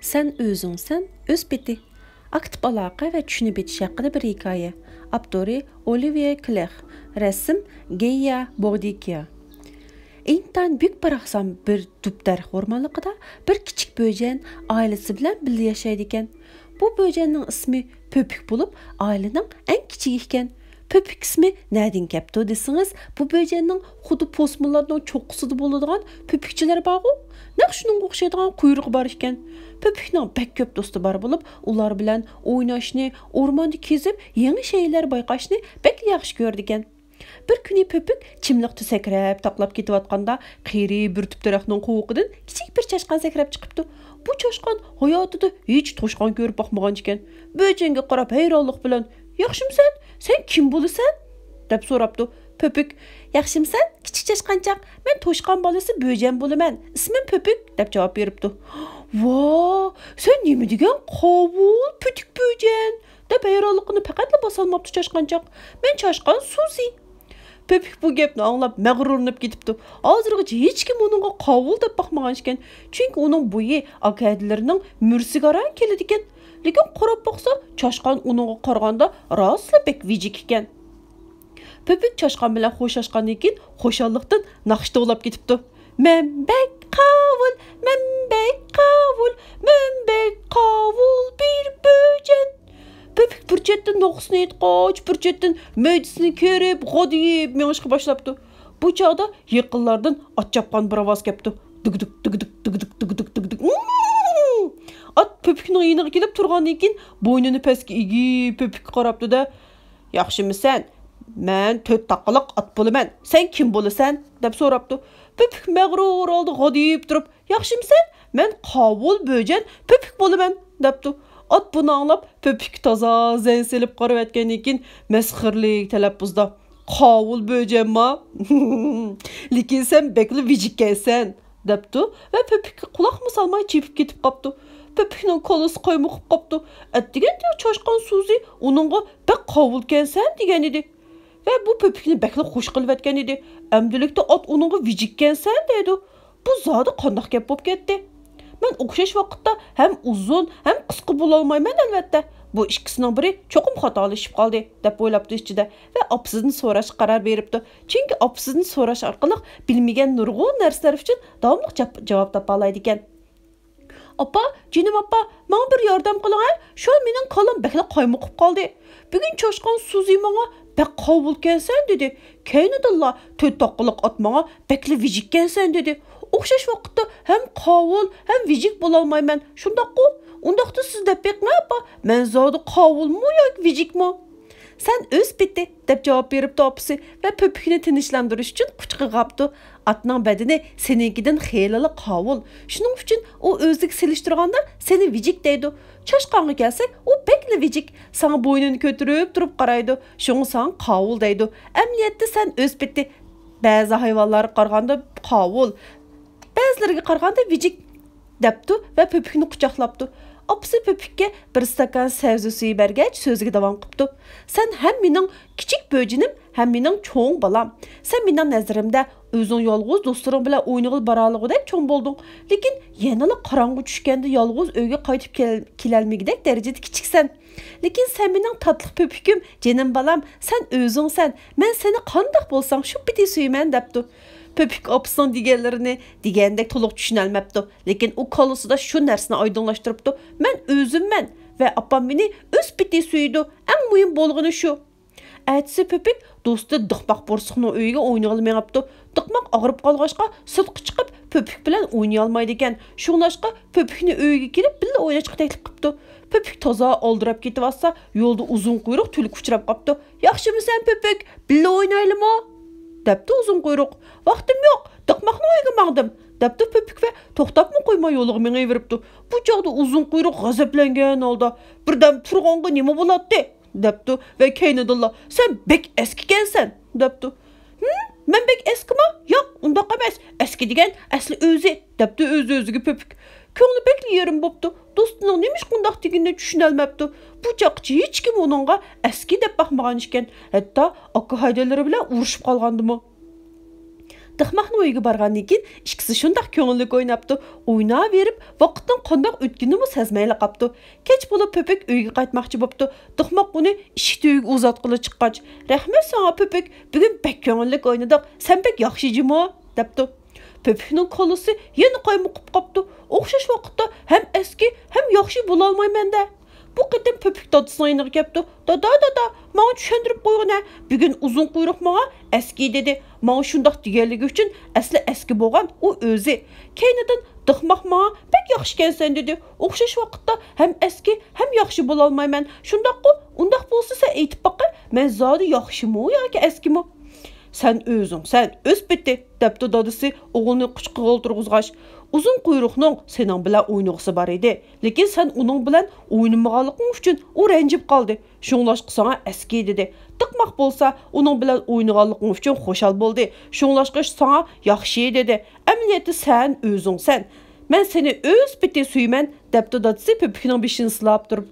Sen özüngsen öz beti. Aktif alaqa ve düşünüp etiş hakkında bir hikaye. Abdori Olivier Clerc. Resim Geya Bordikia. İntan büyük bıraksam bir düpter ormanlıqda bir kiçik böcen ailesi bilen birlikte yaşaydı iken. Bu böcenin ismi Pöpük bulup ailenin en kiçik iken. Pöpük ismi nereden kepti desiniz, bu böcenin xudu posmulardan çok kısıdı boladigan pöpükçiler bağı. Naq şunun oxşaydigan quyruğu bar iken. Pöpükning bek köp dostu bar bulup, ular bilen oynaşni, ormanda kezip, yeni şeyler bayqashni bek yaxshi ko'rdi ekan. Bir kuni Pöpük chimliqda sakrab, taqlab ketib atqanda qiyri bir tüp daraxtning qovuqidan kichik bir chashqan sakrab chiqibdi. Bu chashqan hayotida hech toshqon ko'rib boqmagan ekan. Böcenge qarab hayronlik bilan "Yaxshimisan? Sen kim bo'lasan?" deb so'rabdi. Pöpük "Yaxshimisan? Kichik chashqanchaq. Men toshqon bolasi böjen bo'laman. Ismim Pöpük" deb javob beribdi. "Vo, sen nima degan qovul pötük böjen?" deb hayronligini faqatla bosolmabdi chashqanchaq. "Men chashqan Suzi." Pöpük bu gapni anglab mag'rurlanib ketibdi. Hozirgacha hech kim uningga qovul deb boqmagan ekan. Chunki uning bo'yi akadilarining mursigaran keladi ekan. Lekin qarab boqsa, chashqan uningga qaraganda rostla bek vijik ekan. Pöpük chashqan bilan xo'shlashgandan keyin xo'shallikdan naqshda ulab ketibdi. "Men bek qovul, men bek qovul, men bek qovul bir böjen." Pöpük bir chetdan noxusini yetqoch, bir chetdan mo'jisini ko'rib, g'odiyib mengishga boshlabdi. Bu chog'da yaqinlardan ot chopgan bir ovoz kelibdi. Digdik digdik digdik digdik digdik. At Pöpükning yeniga kelib turgandan keyin bo'ynini pastga egib Pöpükka qarabdi-da, "Yaxshimisan? Men 4 taqiliq ot bo'laman. Sen kim bo'lasan?" deb so'rabdi. Pöpük mag'rur oldi g'odiyib turib, "Yaxshimisan? Men qovul böjen Pöpük bo'laman" debdi. At bunu anlab Pöpük toza zan selib qarab atgandan keyin masxirlik talaffuzda "Qovul böjenma? Lekin sen bekli vijikkansan" debdi va Pöpükka quloqmi solmay chepib ketib qopdi. Pöpükning qo'lisi qo'ymoqib qopdi. Atdiganda choshqan Suzi uningga "Bek qovulkansan" degan edi. Va bu Pöpükni bekli xush qilib atgan edi. Amdilikda ot uningga vijikkansan dedi. Bu zodi qandoq gap bo'lib ketdi? Men o'xshash vaqtda ham uzun, ham qisqa bo'la olmayman albatta. Bu ikkisining biri cho'qim xatolashib qoldi deb o'ylabdi ichida va opasidan so'rash qaror beribdi. Chunki opasidan so'rash orqali bilmagan nurg'un narsalar uchun davomli javob topa oladi ekan. "Opa, jinim opa, menga bir yordam qiling. Shu mening qo'lim bekla qaymoqib qoldi. Bugun choshqon Suzi menga bek qovulkansan dedi. Keynidilla 4 taqiliq ot menga bekli vijikkansan dedi. O'xshash vaqtda ham qovul, ham vijik bo'la olmayman. Shundaqku, undaqda siz deb beqma opa. Men zodi qovulmi yoki vijikmi?" "Sen o'z bitti" deb javob beribdi opasi va Pöpükni tinchlantirish uchun quchqig'abdi. Atning badani seninkidan xeyli qovul. Shuning uchun u o'ziga selishtirganda seni vijik deydi. Chashqonga kelsak, u bekli vijik. Sana bo'ynini ko'tarib turib qaraydi. Shunga san qovul deydi. Amniyatda sen o'z bitti. Ba'zi hayvonlarga qaraganda qovul, ba'zilariga qaraganda vijik debdi va Pöpükni quchoqlabdi. Opasi Pöpükka bir stakan savzi suyu bergach so'ziga davom qilibdi. "Sen ham mening kichik böjenim, ham mening cho'ng bolam. Sen mening nazarimda o'zing yolg'iz do'stlaring bilan o'ynag'il boralig'idek cho'ng bo'lding. Lekin yanala qorong'i tushganda yolg'iz uyga qaytib kelolmagidek darajada kichiksan. Lekin sen mening tatliq Pöpükim, jinim bolam, sen o'zingsan. Men seni qandoq bo'lsam shu biti suyman" debdi. Pöpük opasining deganlarini degandek to'liq tushunolmabdi, lekin u qo'lisida shu narsani oydinlashtiribdi. "Men o'zimman va opam meni o'z biti suydi. Eng muhim bo'lgani shu." Aytsa Pöpük do'sti Diqmoq bo'rsiqning uyiga o'ynag'ili mengibdi. Diqmoq og'rib qolg'achqa sirtqa chiqib Pöpük bilan o'ynay olmaydi ekan. Shunglashqa Pöpükni uyiga kelib birga o'ynashga taklif qilibdi. Pöpük toza oldirab ketib olsa, yo'lda uzun quyruq tulib uchrab qopdi. "Yaxshimisan Pöpük? Birga o'ynaylimi?" debdi uzun quyruq. "Vaqtim yo'q, Diqmoqning uyiga mangdim" debdi Pöpük va to'xtabmi qo'ymay yo'liga mengaveribdi. Bu chog'da uzun quyruq g'azablangan holda "Birdan turg'onga nima bo'ladi?" debdi va keynidilla "Sen bek eskikansan" debdi. "Men bek eskimi? Yo'q, undaq emas. Eski degan asli o'zi" debdi o'z-o'ziga Pöpük. Ko'ngli bekli yerim bo'pti. Do'stining nima qundaq deganini tushunolmabdi. Bu chaqchi hech kim uningga eski deb baxmagan ekan. Hatto aka haydalari bilan urushib qolgandimi. Dihmaqning uyiga borgandan keyin ikkisi shundoq ko'ngilli o'ynabdi. O'ynaverib, vaqtning qandoq o'tganini sezmayli qapti. Kech bo'lib Pöpük uyga qaytmoqchi bo'pti. Dihmaq uni eshik tuyiga uzatqili chiqqach, "Rahmat sana Pöpük, bugun bek ko'ngilli o'ynadik. Sen bek yaxshijimi?" debdi. Pöpükning qo'lisi yana qaymoqib qapti. O'xshash vaqtda ham eski, ham yaxshi bo'la olmayman-da. Bu qitim Pöpük dadısının yanına kepti. Dada, bana düşündürüp koyun ha. Bugün uzun kuyruk bana eski dedi. Bana şundaq digerligi üçün əsli eski boğan o özü. Keynidən dıxmaq bana pek yaxşı gelsen dedi. Oxşaş vaqtda hem eski hem yaxşı bola almayman. Şundaq o, undaq bolsa sen eytip bakı. Men zadı yaxşı mı ya ki eski mi? Sen öz bitti, depti dadısı oğlunu qışqığa oturğuzğaş. Uzun quyruqning sening bilan o'ynag'isi bor edi, lekin sen uning bilan o'ynamag'anliging uchun u ranjib qoldi. Shunglashqa sana eski dedi. Tiqmoq bo'lsa, uning bilan o'ynaganliging uchun xo'shal bo'ldi. Shunglashqa sana yaxshi dedi. Amaliyotda sen o'zingsan. Men seni o'z biti suyman, depti dadısı Pöpükning beshini silab turib.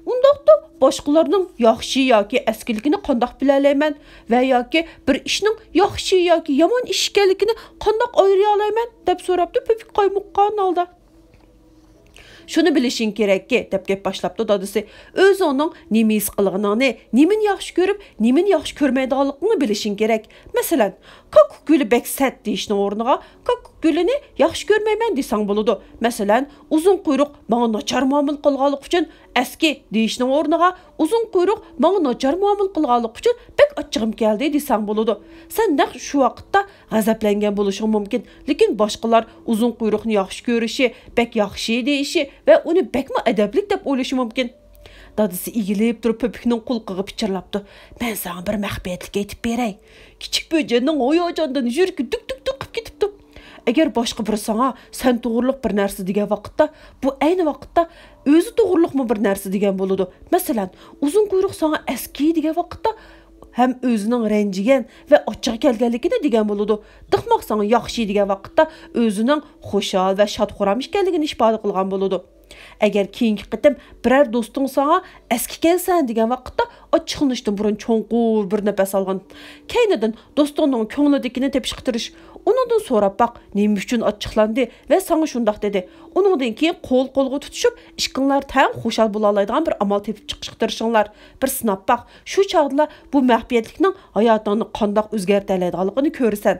Undaqda boshqalarning yaxshi yoki eskiligini qandoq bilalayman va yoki bir ishning yaxshi yoki yomon ish ekanligini qandoq ayıra olayman deb so'rabdi Pöpük qaymoqqan holda. Shuni bilishing kerakki, deb gap boshlabdi dadısı. O'zi uning nima his qilganini, nimani yaxshi ko'rib, nimani yaxshi ko'rmaydiganligini bilishing kerak. Masalan, kakuk guli bek sat deyishning o'rniga kakuk gulini yaxshi ko'rmayman desang bo'ladi. Masalan, uzun quyruq menga nachar muomala qilganlik uchun eski deyishning o'rniga uzun quyruq menga nachar muomala qilganlik uchun bek achchig'im keldi desang bo'ladi. Sen naq shu vaqtda g'azablangan bo'lishing mumkin, lekin boshqalar uzun quyruqni yaxshi ko'rishi, bek yaxshi deyishi ve onu bekmi edeplik deb o'ylashi mumkin. Dadısı egilib turib Pöpükning qulqiga pichirlabdi. Men sana bir mahbiyatlik aytib beray. Kichik böjenning oyojondan yuragi tuk qilib ketibdi. Agar boshqa bir sana sen to'g'riliq bir narsa degan vaqtda, bu ayni vaqtda o'zi to'g'riliqmi bir narsa degan bo'ladi. Masalan, uzun quyruq sana eski degan vaqtda hem özünün renjigen ve açık kelganligini degan bo'ladi. Dihmaq sana yaxshi degan vaqtda özünün xo'shal ve shadxo'ram ekanligini ifoda qilgan bo'ladi. Agar keyingi qitim biror do'sting sana eski kelsan degan vaqtda ochiqlanishdan burun cho'nqur bir nafas olgan. Keynidan do'stingning ko'nglidagini tepishqitirish, uningdan so'rab baq, nima uchun ochiqlandi ve sana shundoq dedi. Uningdan keyin qo'l-qo'lga tutishib, ishqinglar tang xo'shal bo'la oladigan bir amal tepib chiqishtirishinglar. Bir sinab baq. Shu chaqda bu mahbiyatlikning hayotingni qandoq o'zgartiradiganligini ko'rsan.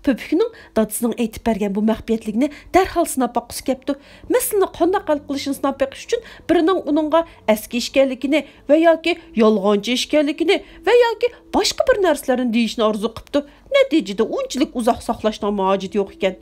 Pöpükning dadısının aytib bergan bu mahbiyatlikni darhol sinab boqqisi kepti. Masalani qanday hal qilishini sinab beqish uchun birining uningga eski ishkanligini va yoki yolg'onchi ishkanligini va yoki boshqa bir narsalarni deyishni orzu qilibdi. Natijada unchalik uzoq saqlashning hojati yo'q ekan.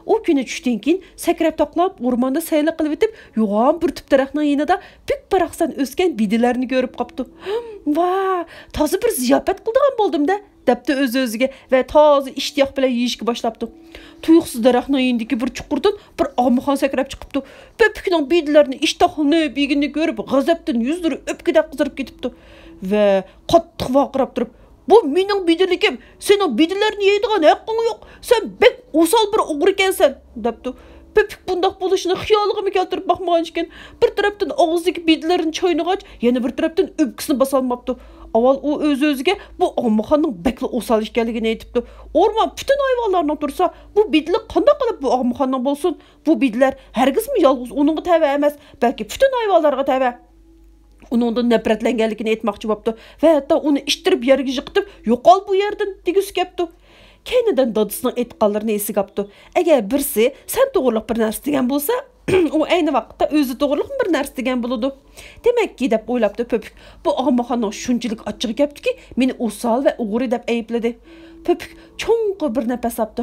O kuni tushdan keyin sakrab toqlab o'rmonda sayli qilib o'tib, yo'g'on bir tup daraxtning yonida pik baraqsan o'sgan bidilarni ko'rib qopdi. Va, toza bir ziyofat qildigan bo'ldim-da. Depti öz-özüge ve taze iştiyoq bilan yeyishga boshlabdi. Tuyuqsiz daraxtning yonidagi bir chuqurdan bir og'muxon sakrab chiqibdi. Pöpükning biydilarini ishtohini begini ko'rib, g'azabdan yuzlari o'pkada qizarib ketibdi ve qattiq vaqirab turib, "Bu mening bidiligim, sening bidilarini yeydigan haqqing yo'q. Sen bek osal bir o'g'ri ekansan", debdi. Pöpük bundoq bo'lishini xiyoliga keltirib baxmagan ekan. Bir tarafdan og'zidagi bidilarini choynag'ach, yana bir tarafdan o'pkisini bosa olmabdi. Aval o öz-özüge bu Ağmuxanның bekli osal ekanligini aytibdi. Orman bütün hayvanlarning tursa, bu bidlik qanday qilib bu Ağmuxanның bo'lsin? Bu bidlar hargizmi yolg'iz uningga tava emas, balki bütün hayvanlarga tava. Uningdan nafratlanganligini aytmoqchi bo'pti va hatto uni ishtirib yerga yiqitib, "Yo'qol bu yerdan" degisi kepti. Keynidan dadısının aytganlarini esiga olibdi. Agar birsi sen to'g'riliq bir narsa degan bo'lsa, o ayni vaqtda o'zi to'g'riliq bir narsa degan bo'ladi. Demakki deb o'ylabdi Pöpük. Bu Ağmuxanning shunchalik achchig'i keptiki, meni osal va o'g'ri deb aybladi. Pöpük cho'nqur bir nafas olibdi.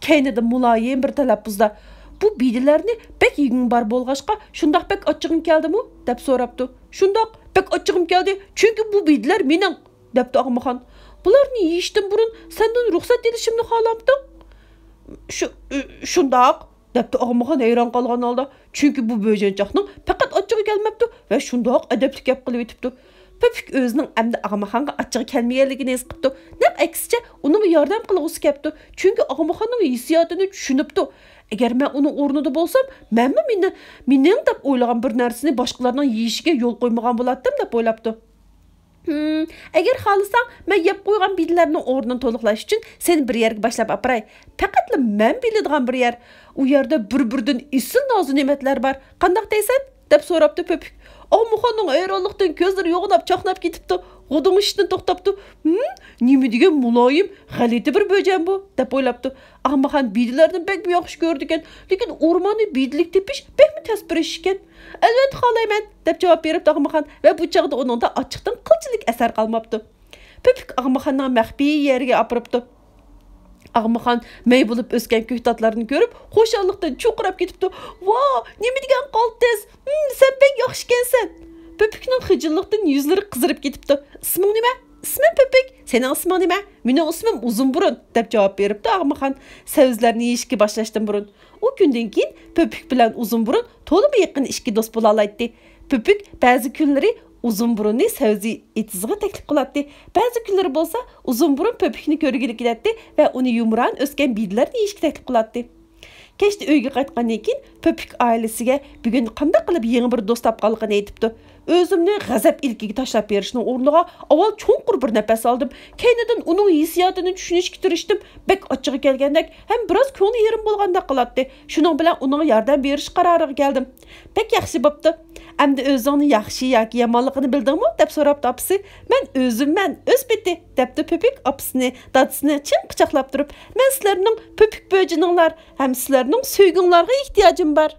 Keynidan muloyim bir talaffuzda, "Bu bidilarni bek yeging bar bo'lg'ashqa, shundoq bek achchig'im keldimi?" deb so'rabdi. "Shundoq bek achchig'im keldi, chunki bu bidilar mening", debdi Ağmuxan. "Bularni yeyishdan burun sendan ruxsat edishimni xohlabdim." Shundoq debdi Ağmuxan hayron qolgan holda. Chunki bu bo'janchoqning faqat achchig'i kelmabdi va shundoq adabli gap qilib o'tibdi. Pöpük o'zining endi Ağmuxanga achchig'i kelmaganligini his qilibdi. Naq aksicha unga yordam qilg'isi kelibdi. Chunki Ağmuxanning hissiyotini tushunibdi. Agar men uning o'rnida bo'lsam, menmi mening deb o'ylagan bir narsani boshqalarning yeyishiga yo'l qo'ymagan bo'lardim deb o'ylabdi. Agar xohlasan, men yeb qo'ygan biylarning o'rnini to'liqlash uchun seni bir yerga boshlab aparay. Faqatla men biladigan bir yer. U yerda bir-biridan isil nozu ne'matlar bor. Qandoq deysan? Deb so'rabdi Pöpük. Og'muxonning ayronlikdan ko'zlari yo'g'inab, chaqnab ketibdi. G'udung ishdan to'xtabdi. Nima degan muloyim, g'alati bir bo'jan bu, deb o'ylabdi. Og'muxon biylarni bek yaxshi ko'rdi ekan, lekin o'rmonni biylik tepish bekmi tasbir ekan. Albatta xohlayman, deb javob beribdi Og'muxon va bu chaqda uningda ochiqdan qilchilik asar qolmabdi. Pöpük Og'muxonning maxfiy yeriga opiribdi. Og'muxon may bo'lib o'sgan ko'ktatlarni ko'rib, xo'shallikdan cho'qirab ketibdi. "Vo, nima degan qoltiz? Sen bek yaxshi ekansan." Pöpükning xijillikdan yuzlari qizarib ketibdi. "Isming nima?" "Ismim Pöpük. Sening isming nima?" "Mening ismim Uzunburun", deb javob beribdi Og'muxon so'zlarni yeyishga boshlashdan burun. U kundan keyin Pöpük bilan Uzunburun to'liq yaqin ikki do'st bo'la oladi. Pöpük ba'zi kunlari Uzunburunni savzi etizg'i taklif qiladi. Ba'zi kunlari bo'lsa Uzunburun Pöpükni ko'rgili keladi va uni yumron o'sgan biylarni yeyishga taklif qiladi. Kechda uyga qaytgandan keyin Pöpük oilasiga bugun qanday qilib yangi bir do'st topganligini aytibdi. O'zimni g'azab ilkiga tashlab berishning o'rniga avval cho'nqur bir nafas oldim. Keynidan uning hissiyotini tushunishga tirishdim. Bek ochig'i kelgandek ham biroz ko'ngli yerim bo'lganda qiladi. Shuning bilan uning yordam berish qaroriga keldim. Bek yaxshi bo'pti. Endi o'zingni yaxshi yoki yomonligini bildingmi? Deb so'rabdi opasi. Men o'zimman, o'z biti, debdi Pöpük opasini, dadasini chin quchoqlab turib. Men sizlarning Pöpük bo'jininglar, ham sizlarning so'ygunlarga ehtiyojim bor.